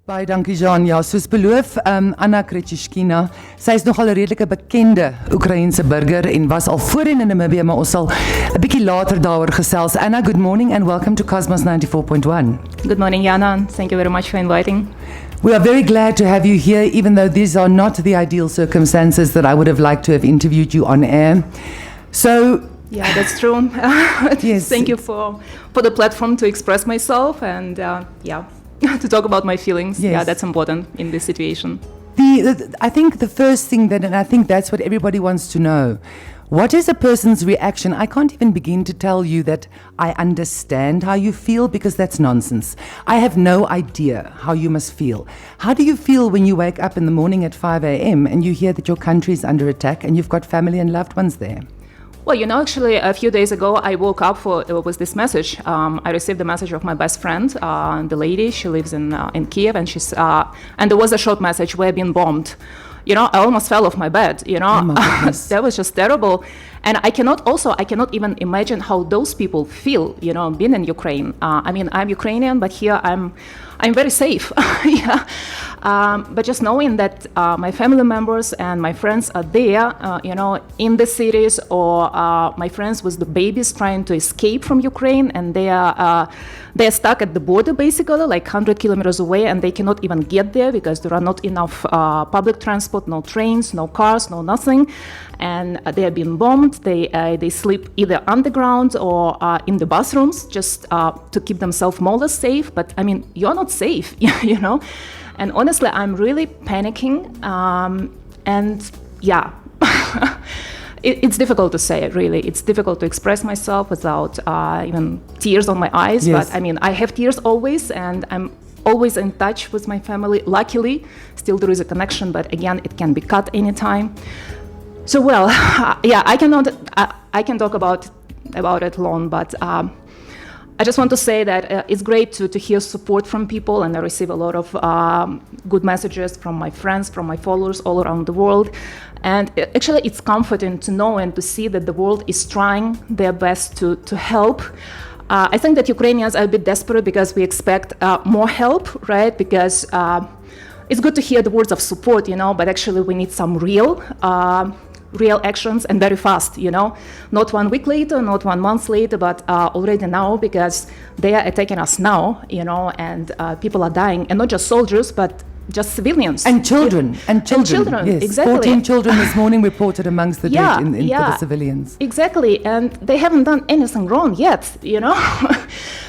Baie dankie Jean. Ja, soos beloof, Anna Grechishkina. Sy is nogal 'n redelike bekende Oekraïense burger en was al voorheen in Namibië, maar ons sal 'n bietjie later daaroor gesels. Anna, good morning and welcome to Kosmos 94.1. Good morning, Yanna, and thank you very much for inviting. We are very glad to have you here, even though these are not the ideal circumstances that I would have liked to have interviewed you on air. So, yeah, that's true. Yes. Thank you for the platform to express myself and to talk about my feelings. Yes. Yeah, that's important in this situation. I think the first thing and I think that's what everybody wants to know. What is a person's reaction? I can't even begin to tell you that I understand how you feel, because that's nonsense. I have no idea how you must feel. How do you feel when you wake up in the morning at 5 a.m. and you hear that your country is under attack and you've got family and loved ones there? Well, actually, a few days ago, I woke up with this message. I received a message of my best friend, the lady. She lives in Kiev, and and there was a short message: "We're being bombed." I almost fell off my bed. Oh my goodness. That was just terrible. And I cannot even imagine how those people feel. Being in Ukraine. I'm Ukrainian, but here I'm very safe. Yeah. But just knowing that my family members and my friends are there, in the cities, or my friends with the babies trying to escape from Ukraine, and they're stuck at the border, basically, like 100 kilometers away, and they cannot even get there because there are not enough public transport, no trains, no cars, no nothing, and they are being bombed. They sleep either underground or in the bathrooms just to keep themselves more or less safe. But you're not safe, And honestly, I'm really panicking, and yeah, it's difficult to say, really. It's difficult to express myself without even tears on my eyes. Yes. But I have tears always, and I'm always in touch with my family. Luckily, still there is a connection, but again, it can be cut anytime. So, well, yeah, I can talk about it long, but I just want to say that it's great to hear support from people, and I receive a lot of good messages from my friends, from my followers all around the world. And actually, it's comforting to know and to see that the world is trying their best to help. I think that Ukrainians are a bit desperate because we expect more help, right? Because it's good to hear the words of support, but actually we need some real actions, and very fast, not 1 week later, not 1 month later, but already now, because they are attacking us now, and people are dying, and not just soldiers, but just civilians. And children. And children, yes. Exactly. 14 children this morning reported amongst the dead for the civilians. Exactly, and they haven't done anything wrong yet,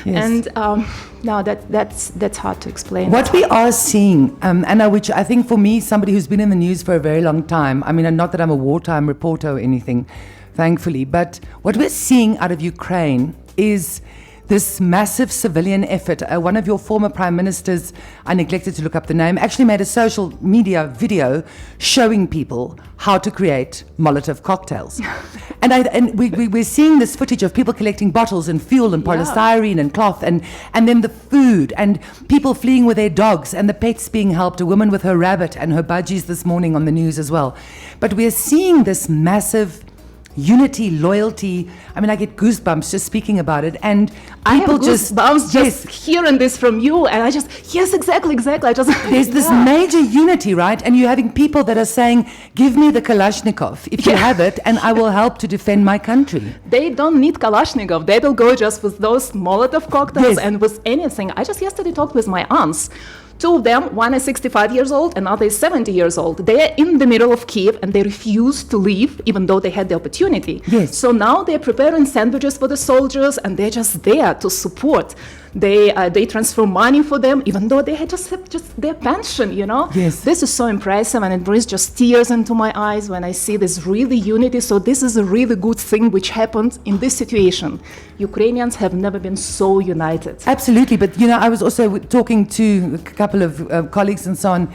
Yes. And no, that's hard to explain. What we are seeing, Anna, which I think for me, somebody who's been in the news for a very long time, and not that I'm a wartime reporter or anything, thankfully, but what we're seeing out of Ukraine is this massive civilian effort. One of your former prime ministers, I neglected to look up the name, actually made a social media video showing people how to create Molotov cocktails. and we're seeing this footage of people collecting bottles and fuel and polystyrene and cloth, and then the food, and people fleeing with their dogs, and the pets being helped, a woman with her rabbit and her budgies this morning on the news as well. But we're seeing this massive unity, loyalty. I get goosebumps just speaking about it, and people I have goosebumps just hearing this from you, and yes, exactly. There's this major unity, right? And you're having people that are saying, "Give me the Kalashnikov if you have it, and I will help to defend my country." They don't need Kalashnikov. They will go just with those Molotov cocktails and with anything. I just yesterday talked with my aunts. Two of them, one is 65 years old, another is 70 years old. They are in the middle of Kiev, and they refuse to leave, even though they had the opportunity. Yes. So now they're preparing sandwiches for the soldiers, and they're just there to support. They transfer money for them, even though they had just their pension, Yes. This is so impressive, and it brings just tears into my eyes when I see this really unity. So this is a really good thing which happened in this situation. Ukrainians have never been so united. Absolutely, but I was also talking to a couple of colleagues and so on.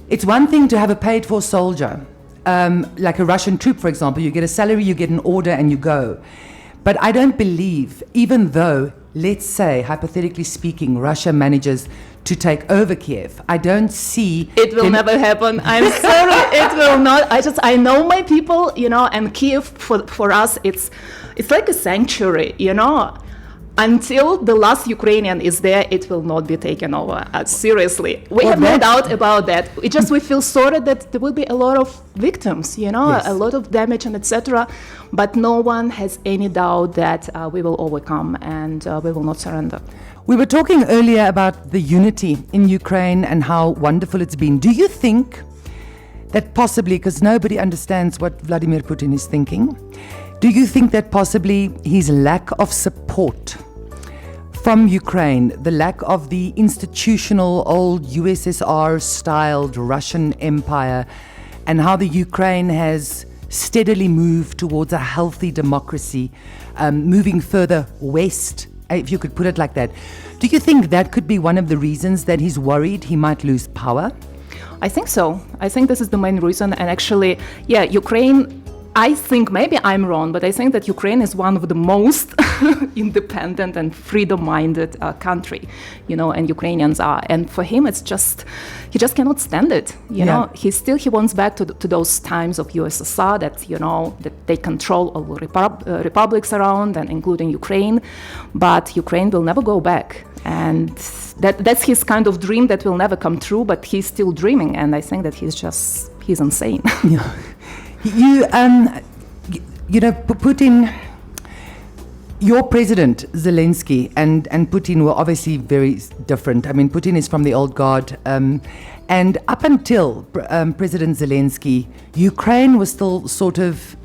It's one thing to have a paid-for soldier, like a Russian troop, for example. You get a salary, you get an order, and you go. But I don't believe, even though, let's say, hypothetically speaking, Russia manages to take over Kiev, I don't see... It will never happen. I'm sorry, it will not. I know my people, and Kiev, for us, it's like a sanctuary, until the last Ukrainian is there, it will not be taken over. Seriously, we have no doubt about that. We feel sorry that there will be a lot of victims, Yes. a lot of damage and etc. But no one has any doubt that we will overcome and we will not surrender. We were talking earlier about the unity in Ukraine and how wonderful it's been. Do you think that possibly, because nobody understands what Vladimir Putin is thinking, do you think that possibly his lack of support from Ukraine, the lack of the institutional old USSR-styled Russian empire, and how the Ukraine has steadily moved towards a healthy democracy, moving further west, if you could put it like that, do you think that could be one of the reasons that he's worried he might lose power? I think so. I think this is the main reason. And actually, Ukraine, I think, maybe I'm wrong, but I think that Ukraine is one of the most independent and freedom-minded country, and Ukrainians are. And for him, he just cannot stand it. You know, he wants back to those times of USSR that, that they control all the republics around, and including Ukraine. But Ukraine will never go back. And that's his kind of dream that will never come true, but he's still dreaming. And I think that he's insane. Yeah. Putin, your president, Zelensky, and Putin were obviously very different. I mean, Putin is from the old guard. And up until President Zelensky, Ukraine was still sort of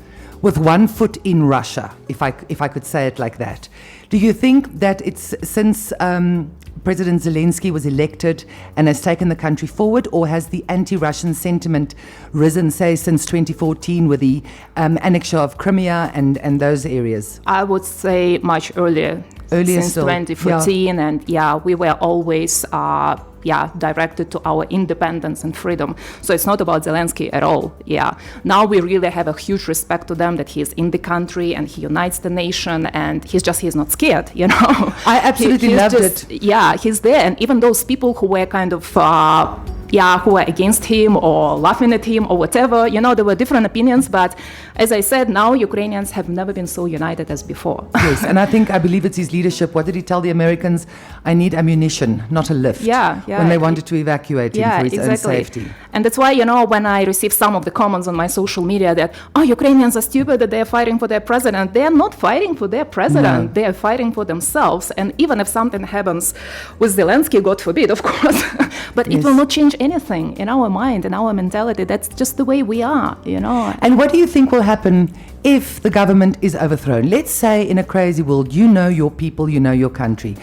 with one foot in Russia, if I could say it like that. Do you think that it's since President Zelensky was elected and has taken the country forward, or has the anti-Russian sentiment risen, say, since 2014 with the annexure of Crimea and those areas? I would say much earlier since still. 2014, and we were always directed to our independence and freedom. So it's not about Zelensky at all. Now we really have a huge respect to them, that he is in the country and he unites the nation, and he's not scared, I absolutely loved it. Yeah, he's there. And even those people who were kind of who were against him or laughing at him or whatever, there were different opinions, but as I said, now Ukrainians have never been so united as before. Yes, and I believe it's his leadership. What did he tell the Americans? I need ammunition, not a lift. When they wanted to evacuate him for his own safety. And that's why, when I receive some of the comments on my social media that, Ukrainians are stupid, that they're fighting for their president. They're not fighting for their president. No. They are fighting for themselves. And even if something happens with Zelensky, God forbid, of course, but it will not change anything in our mind, in our mentality. That's just the way we are, And what do you think will happen if the government is overthrown? Let's say in a crazy world, your people, your country.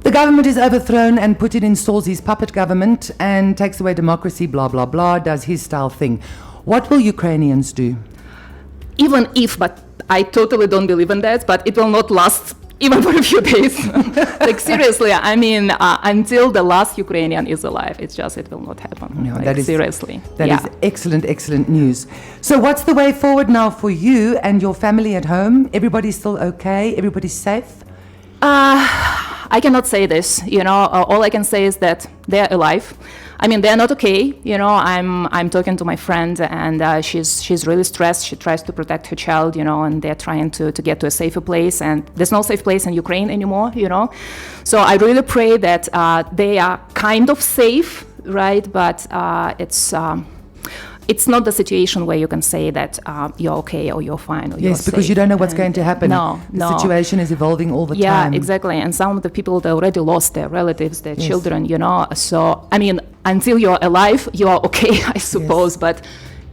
The government is overthrown and Putin installs his puppet government and takes away democracy, blah, blah, blah, does his style thing. What will Ukrainians do? Even if, but I totally don't believe in that, but it will not last even for a few days. Like seriously, I mean, until the last Ukrainian is alive, it will not happen. No, seriously. That is excellent news. So what's the way forward now for you and your family at home? Everybody's still okay? Everybody's safe? I cannot say this, all I can say is that they're alive. I mean, they're not okay, I'm talking to my friend and she's really stressed. She tries to protect her child, and they're trying to get to a safer place, and there's no safe place in Ukraine anymore, So I really pray that they are kind of safe, right? But it's not the situation where you can say that you're okay or you're fine or you're safe. Yes, because you don't know what's going to happen. No. The situation is evolving all the time. Yeah, exactly. And some of the people, they already lost their relatives, their children, So, I mean, until you're alive, you are okay, I suppose. But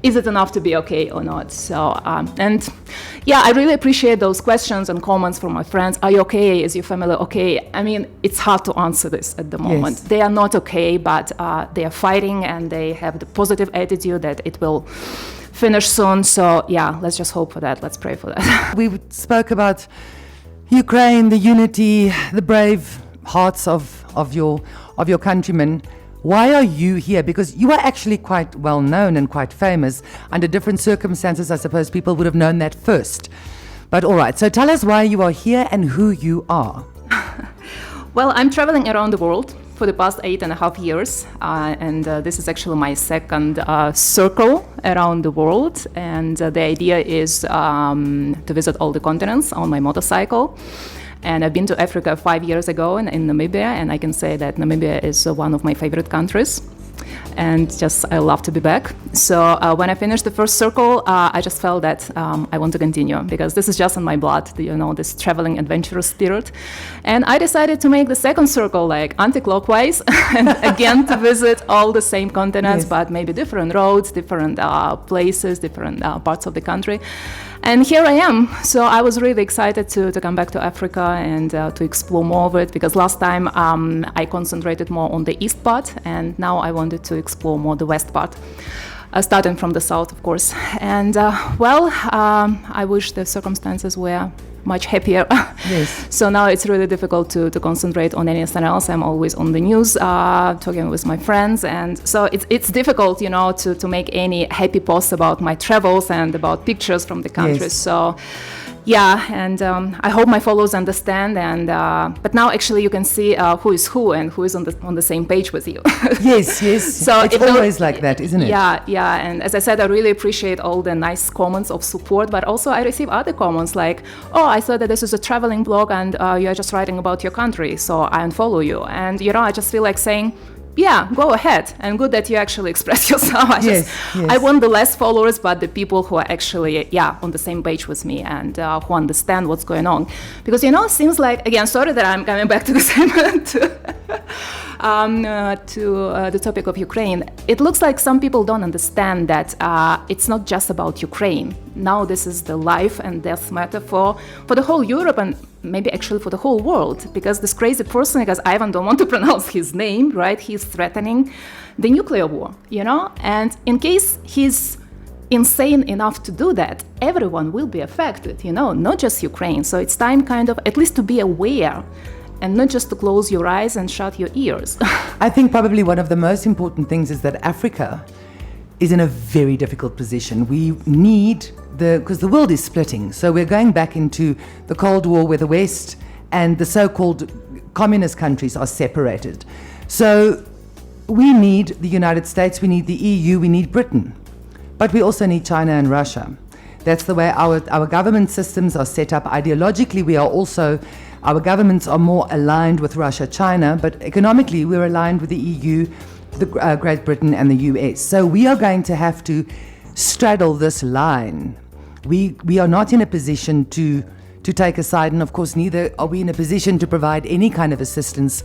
is it enough to be okay or not? So, I really appreciate those questions and comments from my friends. Are you okay? Is your family okay? I mean, it's hard to answer this at the moment. Yes. They are not okay, but they are fighting and they have the positive attitude that it will finish soon. So, let's just hope for that. Let's pray for that. We spoke about Ukraine, the unity, the brave hearts of your countrymen. Why are you here? Because you are actually quite well known and quite famous. Under different circumstances, I suppose people would have known that first. But all right, so tell us why you are here and who you are. Well, I'm traveling around the world for the past 8.5 years, and this is actually my second circle around the world. And the idea is to visit all the continents on my motorcycle. And I've been to Africa 5 years ago in Namibia, and I can say that Namibia is one of my favorite countries. And just I love to be back. So when I finished the first circle, I just felt that I want to continue because this is just in my blood, this traveling adventurous spirit. And I decided to make the second circle like anti-clockwise, and again to visit all the same continents, but maybe different roads, different places, different parts of the country. And here I am. So I was really excited to come back to Africa and to explore more of it, because last time I concentrated more on the east part, and now I wanted to explore more the west part, starting from the south, of course. And I wish the circumstances were much happier. Yes. So now it's really difficult to concentrate on anything else. I'm always on the news, talking with my friends, and so it's difficult, to make any happy posts about my travels and about pictures from the country. Yes. So. Yeah, and I hope my followers understand. And but now actually you can see who is who and who is on the same page with you. Yes. So it's always like that, isn't it? Yeah. And as I said, I really appreciate all the nice comments of support, but also I receive other comments like, "Oh, I thought that this is a traveling blog and you are just writing about your country, so I unfollow you." And I just feel like saying, yeah, go ahead, and good that you actually express yourself. I want the less followers, but the people who are actually, on the same page with me and who understand what's going on. Because, it seems like, again, sorry that I'm coming back to the same, to the topic of Ukraine. It looks like some people don't understand that it's not just about Ukraine. Now this is the life and death matter for the whole Europe and maybe actually for the whole world, because this crazy person, because Ivan don't want to pronounce his name, right? He's threatening the nuclear war, and in case he's insane enough to do that, everyone will be affected, not just Ukraine. So it's time kind of at least to be aware and not just to close your eyes and shut your ears. I think probably one of the most important things is that Africa is in a very difficult position. We need because the world is splitting. So we're going back into the Cold War where the West and the so-called communist countries are separated. So we need the United States, we need the EU, we need Britain. But we also need China and Russia. That's the way our government systems are set up. Ideologically, our governments are more aligned with Russia, China, but economically we're aligned with the EU, Great Britain and the US. So we are going to have to straddle this line. We are not in a position to take a side, and of course neither are we in a position to provide any kind of assistance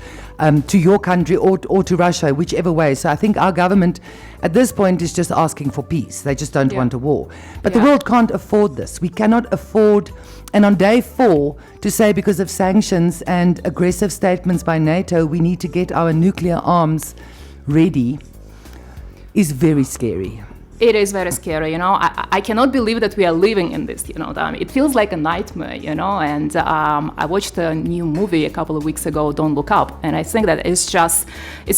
to your country or to Russia, whichever way. So I think our government at this point is just asking for peace. They just don't want a war. But the world can't afford this. We cannot afford, and on day 4, to say because of sanctions and aggressive statements by NATO, we need to get our nuclear arms ready, is very scary. It is very scary, I cannot believe that we are living in this, it feels like a nightmare, and I watched a new movie a couple of weeks ago, Don't Look Up, and I think that it's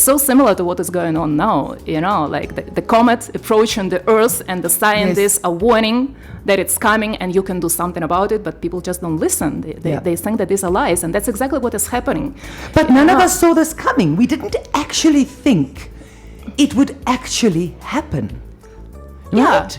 so similar to what is going on now, like the comet approaching the Earth, and the scientists are warning that it's coming and you can do something about it, but people just don't listen. They think that these are lies, and that's exactly what is happening. But none of us saw this coming. We didn't actually think it would actually happen. Right?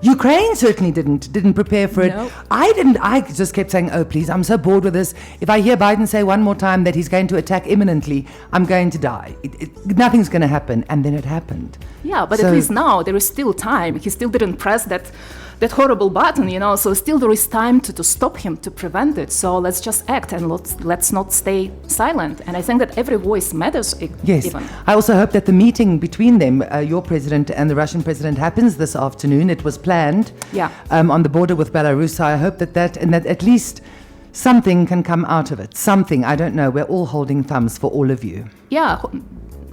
Ukraine certainly didn't prepare for it. No. I didn't. I just kept saying, "Oh, please! I'm so bored with this. If I hear Biden say one more time that he's going to attack imminently, I'm going to die. Nothing's going to happen." And then it happened. Yeah, but at least now there is still time. He still didn't press that horrible button, So still there is time to stop him, to prevent it. So let's just act and let's not stay silent. And I think that every voice matters. Yes. Even. I also hope that the meeting between them, your president and the Russian president, happens this afternoon. It was planned. Yeah. On the border with Belarus. So I hope that at least something can come out of it. Something. I don't know. We're all holding thumbs for all of you. Yeah.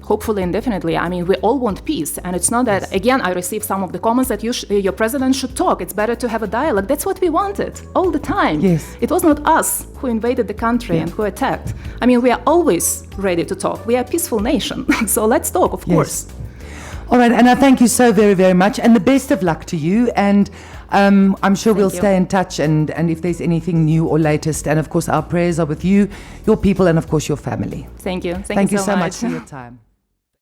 Hopefully and definitely. I mean, we all want peace. And it's not that, again, I received some of the comments that your president should talk. It's better to have a dialogue. That's what we wanted all the time. Yes. It was not us who invaded the country and who attacked. I mean, we are always ready to talk. We are a peaceful nation. So let's talk, of course. All right, Anna, thank you so very, very much. And the best of luck to you. And I'm sure we'll stay in touch. And if there's anything new or latest. And of course, our prayers are with you, your people, and of course, your family. Thank you. Thank you so much for your time.